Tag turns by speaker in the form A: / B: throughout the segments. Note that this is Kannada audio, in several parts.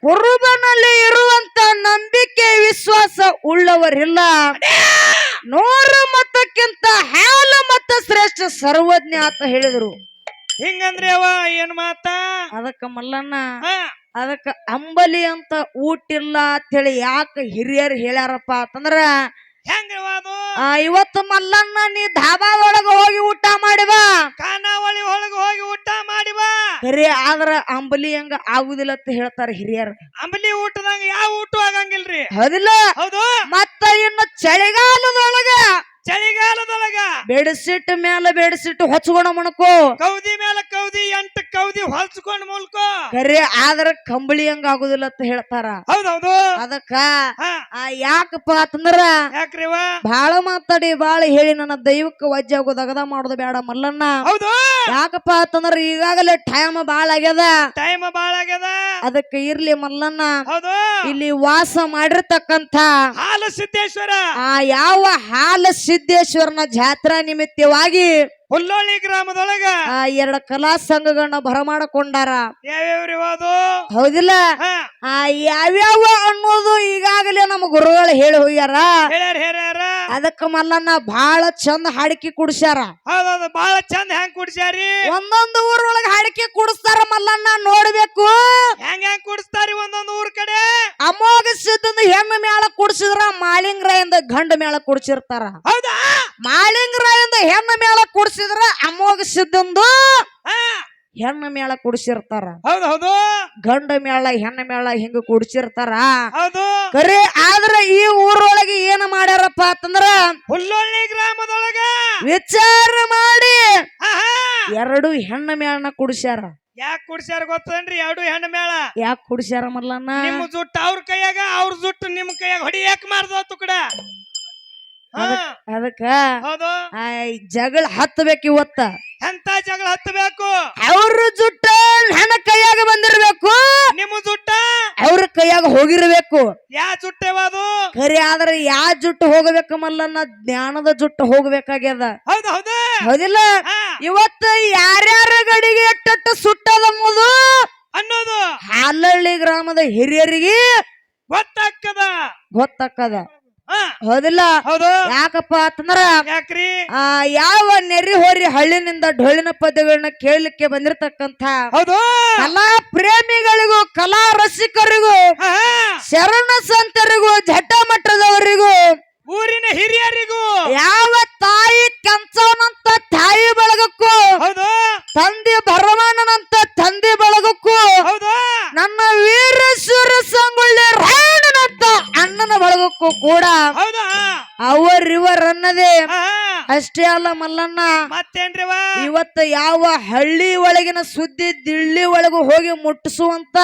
A: ಕುರುಬನಲ್ಲಿ ಇರುವಂತ ನಂಬಿಕೆ ವಿಶ್ವಾಸ ಉಳ್ಳವರಿಲ್ಲ. 100 ಮತಕ್ಕಿಂತ ಹಾಲು ಮತ ಶ್ರೇಷ್ಠ ಸರ್ವಜ್ಞ ಅಂತ ಹೇಳಿದ್ರು.
B: ಹಿಂಗಂದ್ರೆ ಅವ ಏನ್ ಮಾತ
A: ಅದಕ್ಕ ಮಲ್ಲಣ್ಣ ಅದಕ್ಕ ಅಂಬಲಿ ಅಂತ ಊಟಿಲ್ಲ ಅಂತ ಹೇಳಿ ಯಾಕ ಹಿರಿಯರು ಹೇಳ್ಯಾರಪ್ಪ ಅಂತಂದ್ರ
B: ಹೆಂಗವ ಅದು
A: ಇವತ್ತು ಮಲ್ಲಣ್ಣ ನೀ ಧಾಬಾ ಒಳಗ ಹೋಗಿ ಊಟ ಮಾಡಿ ಬಾ,
B: ಖಾನಾವಳಿ ಒಳಗ ಹೋಗಿ ಊಟ ಮಾಡಿ ಬಾ,
A: ಖರೆ ಆದ್ರ ಅಂಬಲಿ ಹಂಗ ಆಗುದಿಲ್ಲ ಅಂತ ಹೇಳ್ತಾರ ಹಿರಿಯರು.
B: ಅಂಬಲಿ ಊಟದಂಗ ಯಾವ ಊಟ ಆಗಂಗಿಲ್ರಿ.
A: ಹೌದಿಲ್ಲ?
B: ಹೌದು.
A: ಮತ್ತ ಇನ್ನು ಚಳಿಗಾಲದೊಳಗ ಬೆಡ್ಶೀಟ್ ಮೇಲೆ ಬೆಡ್ಶೀಟ್ ಹೊಚ್ಕೊಂಡ ಮಣಕೋ,
B: ಕೌದಿ ಮೇಲೆ ಕೌದಿ 8 ಕೌದಿ ಹೊಲ್ಸ್ಕೊಂಡ್ ಮುಲ್ಕೋ,
A: ಖರೆ ಆದ್ರ ಕಂಬಳಿ ಹಂಗ ಆಗುದಿಲ್ಲ ಅಂತ ಹೇಳ್ತಾರ.
B: ಹೌದೌದು.
A: ಅದಕ್ಕ ಯಾಕಪ್ಪ ಅಂತಂದ್ರ
B: ಯಾಕ್ರಿವ
A: ಬಾಳ ಮಾತಾಡಿ ಬಾಳ ಹೇಳಿ ನನ್ನ ದೈವಕ್ಕೆ ವಜ್ಜೆ ಆಗೋ ದಗದ ಮಾಡೋದು ಬೇಡ ಮಲ್ಲಣ್ಣ.
B: ಹೌದು.
A: ಯಾಕಪ್ಪ ಅಂತಂದ್ರ ಈಗಾಗಲೇ ಟೈಮ್ ಬಾಳ ಆಗ್ಯದ. ಅದಕ್ಕೆ ಇರ್ಲಿ ಮಲ್ಲಣ್ಣ.
B: ಹೌದು.
A: ಇಲ್ಲಿ ವಾಸ ಮಾಡಿರ್ತಕ್ಕಂಥ
B: ಹಾಲ ಸಿದ್ದೇಶ್ವರ
A: ಯಾವ ಹಾಲ ಸಿದ್ದೇಶ್ವರನ ಜಾತ್ರಾ ನಿಮಿತ್ತವಾಗಿ
B: ಹುಲ್ಲೋಳಿ ಗ್ರಾಮದೊಳಗ
A: 2 ಕಲಾ ಸಂಘಗಳನ್ನ ಬರಮಾಡಿಕೊಂಡಾರ.
B: ಯಾವ್ಯಾವ್ರಿವಾದು
A: ಹೌದಿಲ್ಲ? ಯಾವ್ಯಾವ ಅನ್ನೋದು ಈಗಾಗಲೇ ನಮ್ಮ ಗುರುಗಳು ಹೇಳಿ ಹೋಗ್ಯಾರ. ಅದಕ್ಕ ಮಲ್ಲಣ್ಣ ಬಹಳ ಚಂದ ಹಾಡಿಕೆ ಕುಡಿಸ್ಯಾರ.
B: ಹೌದೌದು. ಬಹಳ ಚಂದ ಹೆಂಗ್ ಕುಡಿಸ್ಯಾರಿ.
A: ಒಂದೊಂದು ಊರೊಳಗ ಹಾಡಿಕೆ ಕುಡಿಸ್ತಾರ ಮಲ್ಲಣ್ಣ, ನೋಡ್ಬೇಕು.
B: ಹೆಂಗ್ ಕುಡಿಸ್ತಾರಿ ಒಂದೊಂದು ಊರ್ ಕಡೆ.
A: ಅಮೋಘ ಸಿದ್ಧಂದು ಹೆಣ್ಣು ಮೇಳ ಕುಡಿಸಿದ್ರ ಮಾಳಿಂಗರಾಯಿಂದ ಗಂಡ ಮೇಳ ಕುಡಿಸಿರ್ತಾರ.
B: ಹೌದಾ?
A: ಮಾಳಿಂಗರಾಯಿಂದ ಹೆಣ್ಣು ಮೇಳ ಕುಡಿಸಿದ್ರ ಅಮೋಘ ಸಿದ್ಧಂದು ಹೆಣ್ಣು ಮೇಳ ಕುಡಿಸಿರ್ತಾರ.
B: ಹೌದೌದು.
A: ಗಂಡ ಮೇಳ ಹೆಣ್ಣು ಮೇಳ ಹಿಂಗ ಕುಡಿಸಿರ್ತಾರ.
B: ಹೌದು.
A: ಕರೆ ಆದ್ರ ಈ ಊರೊಳಗೆ ಏನ್ ಮಾಡ್ಯಾರಪ್ಪ ಅಂತಂದ್ರ
B: ಹುಲ್ಲೊಳ್ಳಿ ಗ್ರಾಮದೊಳಗ
A: ವಿಚಾರ ಮಾಡಿ 2 ಹೆಣ್ಣು ಮೇಳನ ಕುಡಿಸ್ಯಾರ.
B: ಯಾಕೆ ಕುಡಿಸ್ಯಾರ ಗೊತ್ತೇನ್ರಿ? 2 ಹೆಣ್ಣು ಮೇಳ
A: ಯಾಕೆ ಕುಡಿಸ್ಯಾರ ಮಲ್ಲಣ್ಣ?
B: ನಿಮ್ಮ ಜುಟ್ಟು ಅವ್ರ ಕೈಯಾಗ, ಅವ್ರ ಜುಟ್ಟು ನಿಮ್ ಕೈಯಾಗ ಹೊಡಿ ಯಾಕೆ ಮಾರ್ದತ್ತು ಕೂಡ.
A: ಅದಕ್ಕ
B: ಹೌದು.
A: ಜಗಳ ಹತ್ತಬೇಕು. ಇವತ್ತ
B: ಎಂತ ಜಗಳ ಹತ್ತಬೇಕು?
A: ಅವ್ರ ಜುಟ್ಟ ನನ್ನ ಕೈಯಾಗ ಬಂದಿರ್ಬೇಕು,
B: ನಿಮ್ಮ ಜುಟ್ಟ
A: ಅವ್ರ ಕೈಯಾಗ ಹೋಗಿರ್ಬೇಕು.
B: ಯಾ ಜುಟ್ಟೆವಾದು
A: ಖರೆ ಆದ್ರೆ ಯಾ ಜುಟ್ಟು ಹೋಗಬೇಕು ಮಲ್ಲನ್ನ? ಜ್ಞಾನದ ಜುಟ್ಟು ಹೋಗ್ಬೇಕಾಗ್ಯದ.
B: ಹೌದು. ಹೌದು.
A: ಹೌದಿಲ್ಲ? ಇವತ್ತು ಯಾರ್ಯಾರ ಗಡಿಗೆ ಎಟ್ಟಟ್ಟು ಸುಟ್ಟದಮ್ಮದು
B: ಅನ್ನೋದು
A: ಹಾಲಹಳ್ಳಿ ಗ್ರಾಮದ ಹಿರಿಯರಿಗೆ ಗೊತ್ತಾಕ್ಕದ. ಹೌದಿಲ್ಲ?
B: ಹೌದು.
A: ಯಾಕಪ್ಪ ಅಂತಂದ್ರ
B: ಯಾಕ್ರಿ?
A: ಯಾವ ನೆರಿ ಹೋರಿ ಹಳ್ಳಿನಿಂದ ಡೊಳ್ಳಿನ ಪದ್ಯಗಳನ್ನ ಕೇಳಲಿಕ್ಕೆ ಬಂದಿರತಕ್ಕಂತ
B: ಹೌದು
A: ಕಲಾ ಪ್ರೇಮಿಗಳಿಗೂ ಕಲಾ ರಸಿಕರಿಗೂ ಶರಣ ಸಂತರಿಗೂ ಜಟ ಮಠದವರಿಗೂ
B: ಊರಿನ ಹಿರಿಯರಿಗೂ
A: ಯಾವ ತಾಯಿ ಕಂಚವನಂತ ತಾಯಿ ಬಳಗಕ್ಕೂ
B: ಹೌದು,
A: ತಂದೆ ಭರಮಣ್ಣನಂತ ತಂದೆ ಬಳಗಕ್ಕೂ
B: ಹೌದು,
A: ನನ್ನ ವೀರೇಶ್ವರ ಸಂಗೊಳ್ಳಿ ರಾಯಣ್ಣನಂತ ಅಣ್ಣನ ಬಳಗಕ್ಕೂ ಕೂಡ
B: ಹೌದಾ
A: ಅವರಿವರನ್ನದೇ ಅಷ್ಟೇ ಅಲ್ಲ ಮಲ್ಲಣ್ಣ.
B: ಮತ್ತೇನ್ರಿವ?
A: ಇವತ್ತು ಯಾವ ಹಳ್ಳಿ ಒಳಗಿನ ಸುದ್ದಿ ದಿಳ್ಳಿ ಒಳಗೂ ಹೋಗಿ ಮುಟ್ಟಿಸುವಂತ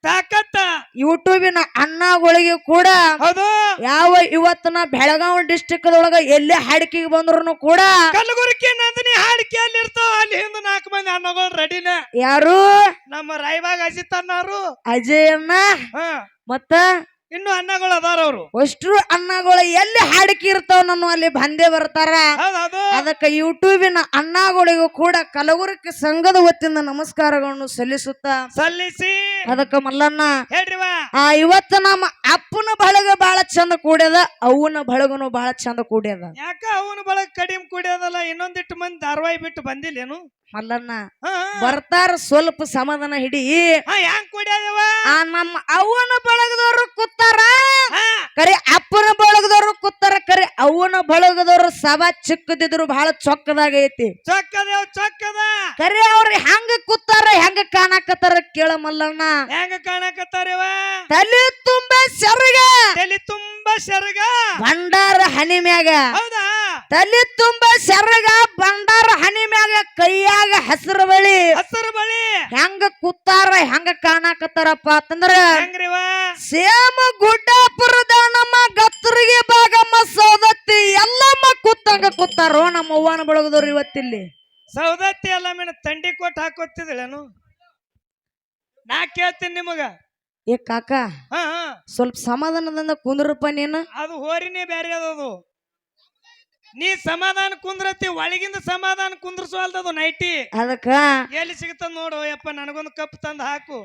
B: ತಾಕತ್ತ
A: ಯೂಟ್ಯೂಬಿನ ಅಣ್ಣಗಳಿಗೆ ಕೂಡ
B: ಹೌದು.
A: ಯಾವ ಇವತ್ತಿನ ಬೆಳಗಾವಿ ಡಿಸ್ಟಿಕ್ ಒಳಗ ಎಲ್ಲೇ ಹಾಡಿಕೆಗೆ ಬಂದ್ರು ಕೂಡ
B: ಕಲಬುರಗಿ ನಂದಿನಿ ಹಾಡಿಕೆಯಲ್ಲಿ ಇರ್ತಾವ. ಅಲ್ಲಿ ಹಿಂದೆ 4 ಮಂದಿ ಅಣ್ಣಗಳು ರೆಡಿನ.
A: ಯಾರು?
B: ನಮ್ಮ ರಾಯಬಾಗ್ ಅಜಿತ್ ಅಣ್ಣರು,
A: ಅಜಯ್ ಅಣ್ಣ, ಮತ್ತ
B: ಇನ್ನು ಅಣ್ಣಗಳು ಅದಾರ. ಅವರು
A: ಅಷ್ಟ್ರು ಅಣ್ಣಗಳು ಎಲ್ಲಿ ಹಾಡಿಕೆ ಇರ್ತಾವ ನಾನು ಅಲ್ಲಿ ಬಂದೇ ಬರ್ತಾರ. ಅದಕ್ಕೆ ಯೂಟ್ಯೂಬಿನ ಅಣ್ಣಗಳಿಗೂ ಕೂಡ ಕಲಬುರಗಿ ಸಂಘದ ವತಿಯಿಂದ ನಮಸ್ಕಾರಗಳನ್ನು ಸಲ್ಲಿಸಿ ಅದಕ್ಕೆ ಮಲ್ಲಣ್ಣ
B: ಹೇಳ್ರಿವ,
A: ಇವತ್ತು ನಮ್ಮ ಅಪ್ಪನ ಬಳಗ ಬಹಳ ಚಂದ ಕೂಡ್ಯದ, ಅವನ ಬಳಗನು ಬಹಳ ಚಂದ ಕೂಡ್ಯದ.
B: ಯಾಕ ಅವನ ಬಳಗ ಕಡಿಮೆ ಕೂಡ್ಯದಲ್ಲ? ಇನ್ನೊಂದಿಟ್ಟು ಮಂದಿ ಧಾರವಾಹಿ ಬಿಟ್ಟು ಬಂದಿಲ್ಲೇನು
A: ಮಲ್ಲಣ್ಣ? ಬರ್ತಾರ, ಸ್ವಲ್ಪ ಸಮಾಧಾನ ಹಿಡಿ.
B: ಹೆಂಗ್ ಕೂಡ್ಯದವ?
A: ನಮ್ಮ ಅವನ ಬಳಗದವರು ಕೂತಾರ, ಕರೆ ಅಪ್ಪನ ಬಳಗದವರು ಕೂತಾರ. ಕರೆ ಅವನ ಬಳಗದವರು ಸಭಾ ಚಿಕ್ಕದಿದ್ರು ಬಹಳ ಚೊಕ್ಕದಾಗೈತಿ.
B: ಚೊಕ್ಕದ
A: ಕರೆ ಅವ್ರ ಹೆಂಗ ಕೂತಾರ, ಹೆಂಗ ಕಾಣಕತ್ತಾರ ಕೇಳ ಮಲ್ಲಣ್ಣ.
B: ಹೆಂಗ ಕಾಣಕತ್ತಾರವ?
A: ತಲೆ ತುಂಬ ಸೆರಗ,
B: ತಲೆ ತುಂಬ ಸೆರಗ,
A: ಭಂಡಾರ ಹನಿ ಮ್ಯಾಗ.
B: ಹೌದಾ?
A: ತಲೆ ತುಂಬ ಸೆರಗ, ಭಂಡಾರ ಹನಿ ಮ್ಯಾಗ, ಕೈಯಾಗ ಹಸಿರು ಬಳಿ. ಹೆಂಗ ಕೂತಾರ, ಹೆಂಗ ಕಾಣಕತ್ತಾರಪ್ಪ ಅಂತಂದ್ರ ಸೇಮ ಗುಡ್ಡಾಪುರದ ನಮ್ಮ ಗತ್ತರಿಗೆ ಭಾಗಮ್ಮ ಸೌದತ್ತಿ ಎಲ್ಲಮ್ಮ ಕೂತಂಗ ಕೂತಾರೋ ನಮ್ಮ ಅವ್ವನ ಬಳಗದವ್ರು ಇವತ್ತಿಲ್ಲಿ.
B: ಸೌದತ್ತಿ ಎಲ್ಲ ಮೇನ ತಂಡಿ ಕೊಟ್ಟು ಹಾಕೋತಿದ್ಳೇನು? ನಾ ಕೇಳ್ತೀನಿ ನಿಮಗ.
A: ಏ ಕಾಕ, ಸ್ವಲ್ಪ ಸಮಾಧಾನದಿಂದ ಕುಂದ್ರಪ್ಪ ನೀನು.
B: ಅದು ಹೋರಿನೇ ಬ್ಯಾರೆ ಅದದು. ನೀ ಸಮಾಧಾನ ಕುಂದ್ರತಿ, ಒಳಗಿಂದ ಸಮಾಧಾನ ಕುಂದ್ರಸೋಲ್ದದು ನೈಟಿ.
A: ಅದಕ್ಕ
B: ಎಲ್ಲಿ ಸಿಗ್ತದ ನೋಡು ಯಪ್ಪ, ನನಗೊಂದು ಕಪ್ ತಂದು ಹಾಕು.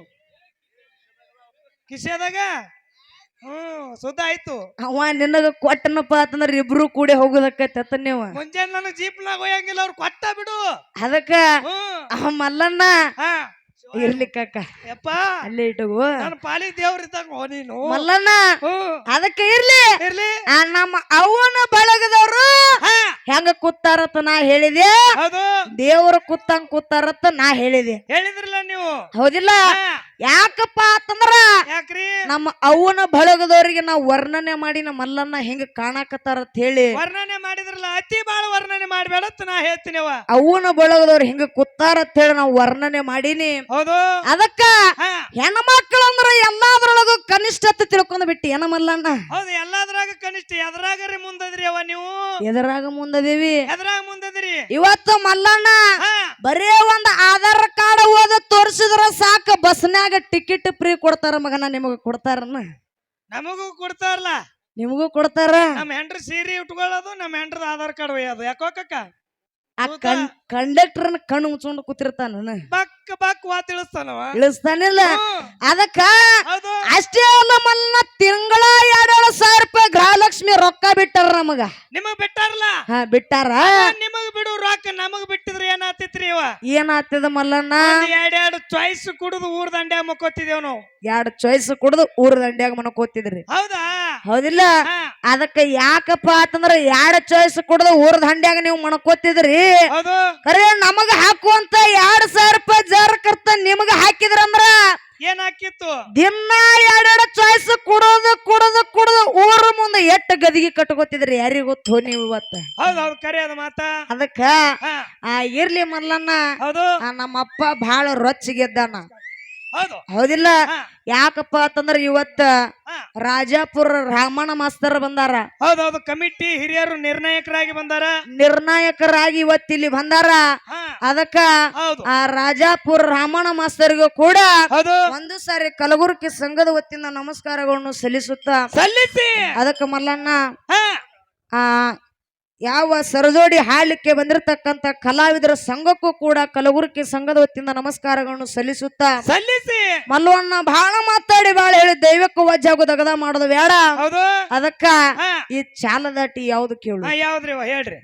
B: ಕಿಶೆದಾಗ ಸುದ್ದ ಆಯ್ತು.
A: ಅವ ನಿನಗ ಕೊಟ್ಟನಪ್ಪ ಅಂತಂದ್ರ ಇಬ್ರು ಕೂಡಿ ಹೋಗುದಕ್ಕ ನೀವು
B: ಮುಂಜಾನೆ ನಾನು ಜೀಪ್ನಾಗ ಹೋಯಂಗಿಲ್ಲ ಅವ್ರು ಕೊಟ್ಟ ಬಿಡು.
A: ಅದಕ್ಕ ಆ ಮಲ್ಲಣ್ಣ
B: ಹಾ
A: ಇರ್ಲಿಕ್ಕ
B: ಯಪ್ಪ
A: ಅಲ್ಲೇ ಇಟ್ಟಗು
B: ನನ್ನ ಪಾಲಿ ದೇವ್ರ ಇದ್ದಂಗ ನೀನು
A: ಮಲ್ಲಣ್ಣ. ಅದಕ್ಕೆ ಇರ್ಲಿ
B: ಇರ್ಲಿ
A: ನಮ್ಮ ಅವನ ಬಳಗದವ್ರು ಹೆಂಗ ಕೂತಾರತ್ತ ನಾ ಹೇಳಿದೆ,
B: ಹೌದು
A: ದೇವ್ರ ಕೂತಂಗ್ ಕೂತಾರತ್ತ ನಾ ಹೇಳಿದೆ.
B: ಹೇಳಿದ್ರಲ್ಲ ನೀವು
A: ಹೌದಿಲ್ಲ? ಯಾಕಪ್ಪ ಅಂತಂದ್ರ
B: ಯಾಕ್ರಿ
A: ನಮ್ಮ ಅವನ ಬಳಗದವ್ರಿಗೆ ನಾವು ವರ್ಣನೆ ಮಾಡಿ ನಮ್ಮ ಮಲ್ಲಣ್ಣ ಹೆಂಗ ಕಾಣಕತ್ತಾರತ್ ಹೇಳಿ
B: ವರ್ಣನೆ ಮಾಡಿದ್ರಲ್ಲ, ಅತಿ ಬಾಳ ವರ್ಣನೆ ಮಾಡ್ಬೇಡತ್ ನಾ ಹೇಳ್ತೀನಿ.
A: ಅವನ ಬಳಗದವ್ರು ಹೆಂಗ ಕೂತಾರತ್ ಹೇಳಿ ನಾವು ವರ್ಣನೆ ಮಾಡೀನಿ.
B: ಹೌದು
A: ಅದಕ್ಕ ಹೆಣ್ಮಕ್ಳು ಅಂದ್ರ ಎಲ್ಲಾದ್ರೊಳಗು ಕನಿಷ್ಠತೆ ತಿಳ್ಕೊಂಡ್ ಬಿಟ್ಟಿ ಏನ ಮಲ್ಲಣ್ಣ?
B: ಹೌದು ಎಲ್ಲಾದ್ರಾಗ ಕನಿಷ್ಠ ಎದ್ರಾಗರಿ ಮುಂದದ್ರಿ ಅವ ನೀವು
A: ಎದರಾಗ ಮುಂದದೇವಿ
B: ಎದ್ರಾಗ ಮುಂದದ್ರಿ.
A: ಇವತ್ತು ಮಲ್ಲಣ್ಣ ಬರೇ ಒಂದ್ ಆಧಾರ್ ಕಾರ್ಡ್ ಓದ ತೋರ್ಸಿದ್ರ ಸಾಕ ಬಸ್ನ್ಯಾಗ ಟಿಕೆಟ್ ಫ್ರೀ ಕೊಡ್ತಾರ ಮಗನ. ನಿಮಗ ಕೊಡ್ತಾರನ್ನ?
B: ನಮಗೂ ಕೊಡ್ತಾರಲ್ಲ.
A: ನಿಮಗೂ ಕೊಡ್ತಾರ.
B: ನಮ್ಮ ಹೆಂಡ್ರ ಸೀರೆ ಉಟ್ಕೊಳ್ಳೋದು, ನಮ್ಮ ಹೆಂಡ್ರದ ಆಧಾರ್ ಕಾರ್ಡ್ ಒಯ್ಯೋದು. ಯಾಕೋ ಕಕ್ಕ
A: ಆ ಕಂಡಕ್ಟರ್ನ ಕಣ್ಣು ಮುಚ್ಕೊಂಡು ಕೂತಿರ್ತಾನ,
B: ಬಕ್ ಬಕ್ ವಾ ತಿಳಿಸ್ತಾನವ,
A: ಇಳಿಸ್ತಾನಿಲ್ಲ. ಅದಕ್ಕ
B: ಹೌದು
A: ಅಷ್ಟೇ ಅಲ್ಲ ಮಲ್ಲ, ತಿಂಗಳ 2,000 ರೂಪಾಯಿ ಗೃಹಲಕ್ಷ್ಮಿ ರೊಕ್ಕ ಬಿಟ್ಟಾರ ನಮಗ.
B: ನಿಮಗ್ ಬಿಟ್ಟಾರಲ್ಲ?
A: ಬಿಟ್ಟಾರ.
B: ನಿಮಗ್ ಬಿಡು ರೊಕ್ಕ, ನಮಗ್ ಬಿಟ್ಟಿದ್ರೆ ಏನಾಗ್ತಿತ್ರಿ?
A: ಏನಾಗ್ತದ ಮಲ್ಲಣ್ಣ?
B: 2 ಚಾಯ್ಸ್ ಕುಡಿದು ಊರ್ ದಂಡ್ಯಾಗ ಮಕ್ಕೋತಿದೇವ್ ನಾವು.
A: 2 ಚಾಯ್ಸ್ ಕುಡ್ದು ಊರ ದಂಡ್ಯಾಗ ಮನಕೋತಿದ್ರಿ.
B: ಹೌದಾ?
A: ಹೌದಿಲ್ಲ? ಅದಕ್ಕ ಯಾಕಪ್ಪ ಅಂತಂದ್ರ 2 ಚಾಯ್ಸ್ ಕುಡ್ದು ಊರ ದಂಡ್ಯಾಗ ನೀವು ಮಣಕೋತಿದ್ರಿ.
B: ಹೌದು.
A: ಕರೆ ನಮಗ ಹಾಕುವಂತ 2,000 ರೂಪಾಯಿ ಜರ್ ಕರ್ತ ನಿಮಗ ಹಾಕಿದ್ರಂದ್ರ
B: ಏನಾಕಿತ್ತು?
A: ದಿನ 2 ಚಾಯ್ಸ್ ಕುಡೋದು ಕುಡೋದು ಕುಡೋದು ಊರ ಮುಂದೆ ಎಟ್ಟು ಗದಿಗೆ ಕಟ್ಕೋತಿದ್ರಿ. ಯಾರಿಗ ಗೊತ್ತು ನೀವು ಇವತ್ತ?
B: ಹೌದೌದು, ಕರೆ ಅದ ಮಾತ.
A: ಅದಕ್ಕ ಇರ್ಲಿ ಮಲ್ಲಣ್ಣ,
B: ಹೌದು
A: ನಮ್ಮಪ್ಪ ಬಹಳ ರೊಚ್ಚಿಗೆದ್ದಾನ.
B: ಹೌದು
A: ಹೌದಿಲ್ಲ? ಯಾಕಪ್ಪ ಅಂತಂದ್ರ ಇವತ್ತ ರಾಜಾಪುರ ರಾಮಣ್ಣ ಮಾಸ್ತರ್ ಬಂದಾರ.
B: ಹೌದೌದು, ಕಮಿಟಿ ಹಿರಿಯರು ನಿರ್ಣಾಯಕರಾಗಿ ಬಂದಾರ.
A: ನಿರ್ಣಾಯಕರಾಗಿ ಇವತ್ತಿಲ್ಲಿ ಬಂದಾರ. ಅದಕ್ಕ ಆ ರಾಜಾಪುರ ರಾಮಣ್ಣ ಮಾಸ್ತರ್ಗೂ ಕೂಡ ಒಂದು ಸಾರಿ ಕಲಬುರಗಿ ಸಂಘದ ವತಿಯಿಂದ ನಮಸ್ಕಾರಗಳನ್ನು ಸಲ್ಲಿಸಿ ಅದಕ್ಕ ಮಲ್ಲಣ್ಣ ಯಾವ ಸರಜೋಡಿ ಹಾಡ್ಲಿಕ್ಕೆ ಬಂದಿರತಕ್ಕಂತ ಕಲಾವಿದರ ಸಂಘಕ್ಕೂ ಕೂಡ ಕಲಬುರಗಿ ಸಂಘದ ವತಿಯಿಂದ ನಮಸ್ಕಾರಗಳನ್ನು ಸಲ್ಲಿಸಿ ಮಲ್ಲವಣ್ಣ ಬಹಳ ಮಾತಾಡಿ ಬಹಳ ಹೇಳಿ ದೈವಕ್ಕೂ ವಜ್ಜಾಗು ದಗದ ಮಾಡೋದು ಬೇಡ. ಅದಕ್ಕ ಈ ಚಾಲದಾಟಿ ಯಾವ್ದು ಕೇಳು?
B: ಯಾವ್ದ್ರಿ ಹೇಳ್ರಿ.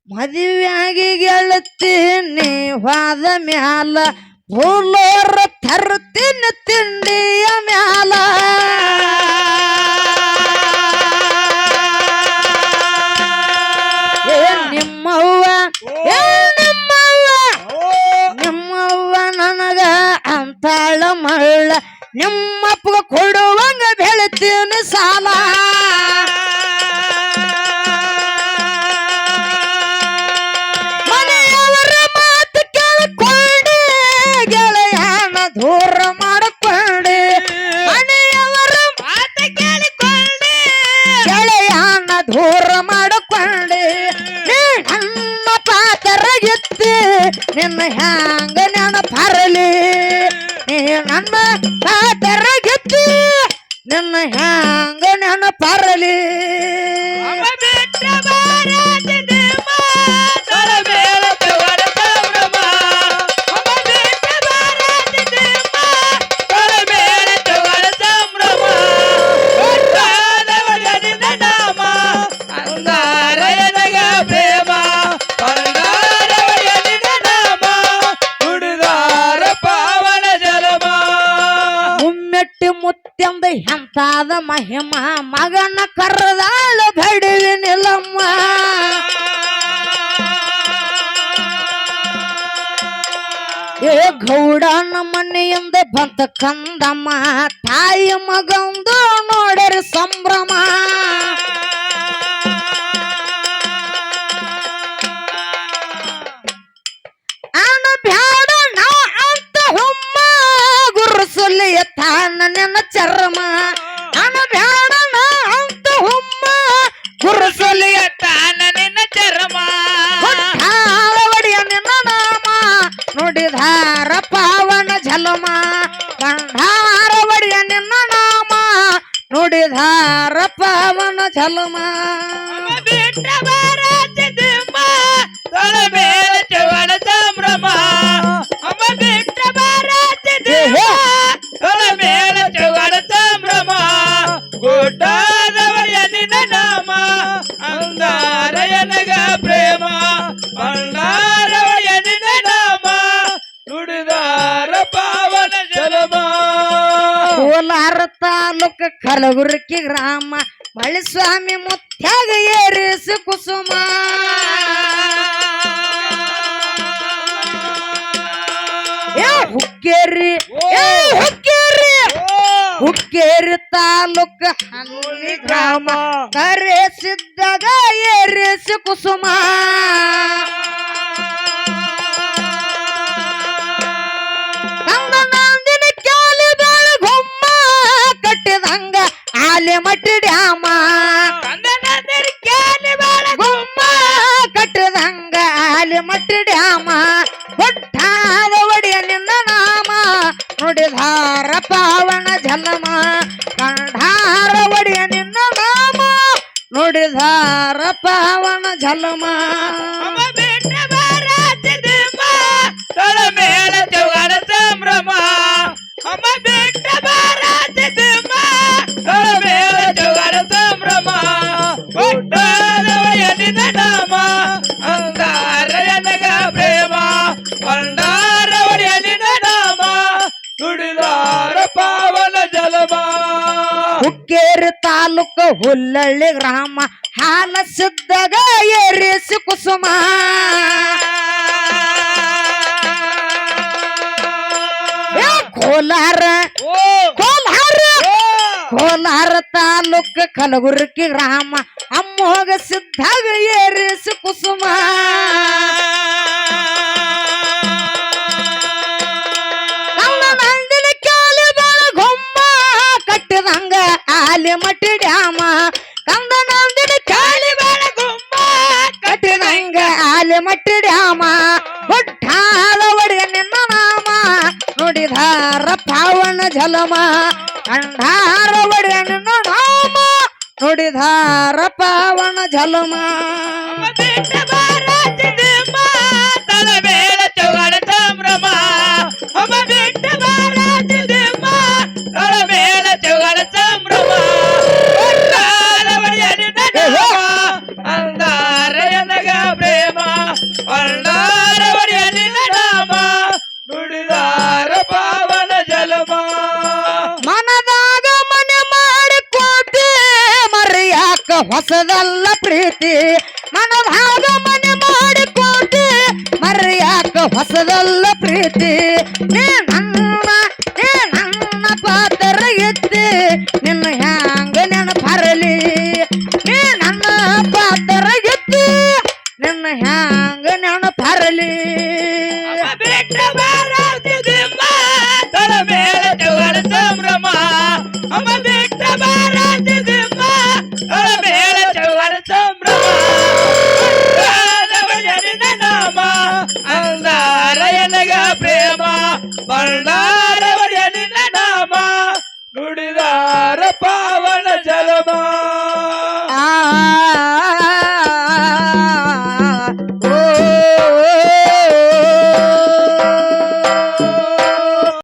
A: ಮದುವೆಯಾಗಿ ಗೆಳತೀನಿ ವಾದ ಮ್ಯಾಲ ಭೂಲೋರ ತರ್ತೀನಿ ತಿಂಡಿಯ ಮ್ಯಾಲ ನಿಮ್ಮವ್ವ ನನಗ ಅಂತಾಳ ಮಳ್ಳ ನಿಮ್ಮಪ್ಪ ಕೊಡುವಂಗ ಬೆಳಿತೀನಿ ಸಾಲ. ಮನೆಯವರ ಮಾತು ಕೇಳಿಕೊಂಡೆ ಗೆಳೆಯನ ದೂರ ಮಾಡಿಕೊಂಡೆ. ಮನೆಯವರ ಮಾತು ಕೇಳಿಕೊಂಡೆ ಗೆಳೆಯನ ದೂರ ಮಾಡಿಕೊಂಡೆ. ನನ್ನ ಪಾತರಗಿತ್ತು ನಿನ್ನ ಹ್ಯಾಂಗ ನೆನಪರಲಿ. ನನ್ನ ಪಾತರಗಿತ್ತು ನಿನ್ನ ಹ್ಯಾಂಗ ನೆನಪರಲಿ. ಮುತ್ಯಂದ ಎಂತಾದ ಮಹಿಮ ಮಗನ ಕರ್ದಾಳ ಬಡವಿ ನಿಲಮ್ಮ. ಏ ಗೌಡನ ಮನೆಯಿಂದ ಬಂತ ಕಂದಮ್ಮ ತಾಯಿ ಮಗಂದು ನೋಡರಿ ಸಂಭ್ರಮ. ಅನ ಬ್ಯಾಡ ನಾ ಅಂತ ಹುಮ್ಮ ಗುರುಸುಲಿ ತಾನ ನಿನ್ನ ಚರ್ಮ. ಅನ ಬ್ಯಾಡ ನಾ ಅಂತ ಹುಮ್ಮ ಗುರುಸುಲಿ ತಾನ ನಿನ್ನ ಚರ್ಮ. ಒಡಿಯ ನಿನ್ನ ನಾಮ ನುಡಿದಾರ ಪಾವನ ಝಲಮ. ಕಂಠಾರ ಒಡಿಯ ನಿನ್ನ ನಾಮ ನುಡಿದಾರ ಪಾವನ ಝಲಮ. ಸಂಭ್ರಮ ಕೋಲಾರ ತಾಲೂಕ ಕಲಬುರಗಿ ಗ್ರಾಮ ಮಳಿಸ್ವಾಮಿ ಮುತ್ಯಾಗ ಏರಿಸಿ ಕುಸುಮ ಹುಕ್ಕೇರಿ ಹುಕ್ಕೇರಿ ತಾಲೂಕ ಹನ್ನಿ ಗ್ರಾಮ ಕರೆಸಿದ್ದಾಗ ಏರಿಸಿ ಕುಸುಮ ನಂದಿನ ಕ್ಯಾಲಿ ಬೆಳಗೊಮ್ಮ ಕಟ್ಟಿದಂಗ ಆಲೆ ಮಟ್ಟಿ ಡ್ಯಾಮ ಗುಮ್ಮ ಕಟ್ಟಿದಂಗ ಆಲೆ ಮಟ್ಟಿ ಡ್ಯಾಮ ಒಟ್ಟಾದ ಒಡೆಯ ನಿನ್ನ ನಾಮ ನುಡಿದಾರ ಪಾವನ ಜಲಮ ಕಂಠಾರ ಒಡೆಯ ನಿನ್ನ ನಾಮ ನುಡಿದಾರ ಪಾವನ ಜಲಮ
B: ಮೇಳ ಜೋಗಾಡ ಸಂಭ್ರಮ ಅಮ್ಮ ಬಿಟ್ಟ ಬಾರಾತಿದ್ದಮ್ಮ ಮೇಳ ಜೋಗಾಡ ಸಂಭ್ರಮ ಒಟ್ಟಾರವಯನಿನ ನಾಮ ಅಂಗಾರಯನಗ ಪ್ರೇಮ ಭಂಡಾರವಯನಿನ ನಾಮ ನುಡಿದಾರ ಪಾವನ ಜಲಮ
A: ಹುಕ್ಕೇರಿ ತಾಲೂಕ ಹುಲ್ಲಳ್ಳಿ ಗ್ರಾಮ ಹಾಲ ಸಿದ್ದಾಗ ಏರಿಸಿ ಕುಸುಮ ಕೋಲಾರ ತಾಲೂಕ ಕಲಬುರಗಿ ಗ್ರಾಮ ಅಮ್ಮೋಗ ಸಿದ್ದಾಗ ಏರಿಸಿ ಕುಸುಮ ನಂದಿನ ಕ್ಯಾಲಿ ಬೆಳಗೊಮ್ಮ ಕಟ್ಟಿದಂಗ ಆಲಿ ಮಟ್ಟಿ ಡ್ಯಾಮ ಕಂದ ನಂದಿನ ಕ್ಯಾಲಿ ಬೆಳಗೊಮ್ಮ ಕಟ್ಟಿದಂಗ ಆಲಿ ಮಟ್ಟಿ ಡ್ಯಾಮ ಒಟ್ಟಾದ ಒಡೆಯ ನಿನ್ನ ನಾಮ ನುಡಿದಾರ ಪಾವನ ಜಲಮ ಕಂಠಾರ ಒಡೆಯ ನಿನ್ನ ನಾಮ ನುಡಿದಾರ ಪಾವನ ಜಲಮ
B: ಮೇಳ ಚೌಗಾಡ ಸಂಭ್ರಮ ಅಮ್ಮ ಬಿಟ್ಟ ಬಾರಾತಿದ್ದಮ್ಮ ಮೇಳ ಚೌಗಾಡ ಸಂಭ್ರಮ ಅಂದಾರಯನಗ ಪ್ರೇಮ ಭಂಡಾರವಯನಿನ ನಾಮ ನುಡಿದಾರ ಪಾವನ ಜಲಮ
A: ಮನದಾಗ ಮನೆ ಮಾಡಿಕೊಟ್ಟೆ ಮರೆಯಾಕ ಹೊಸದಲ್ಲ ಪ್ರೀತಿ ಮನದಾಗ ಮನೆ ಮಾಡಿಕೊಟ್ಟೆ ಮರೆಯಾಕ ಹೊಸದಲ್ಲ ಪ್ರೀತಿ ನೀ ನನ್ನ ಪಾತ್ರ ಎತ್ತಿ ನಿನ್ನ ಹ್ಯಾಂಗ ನೆನಪರಲಿ ನೀ ನನ್ನ ಪಾತ್ರ ಎತ್ತಿ ನಿನ್ನ ಹ್ಯಾಂಗ ನೆನಪರಲಿ
B: ಬಿಟ್ಟ ಬಾರ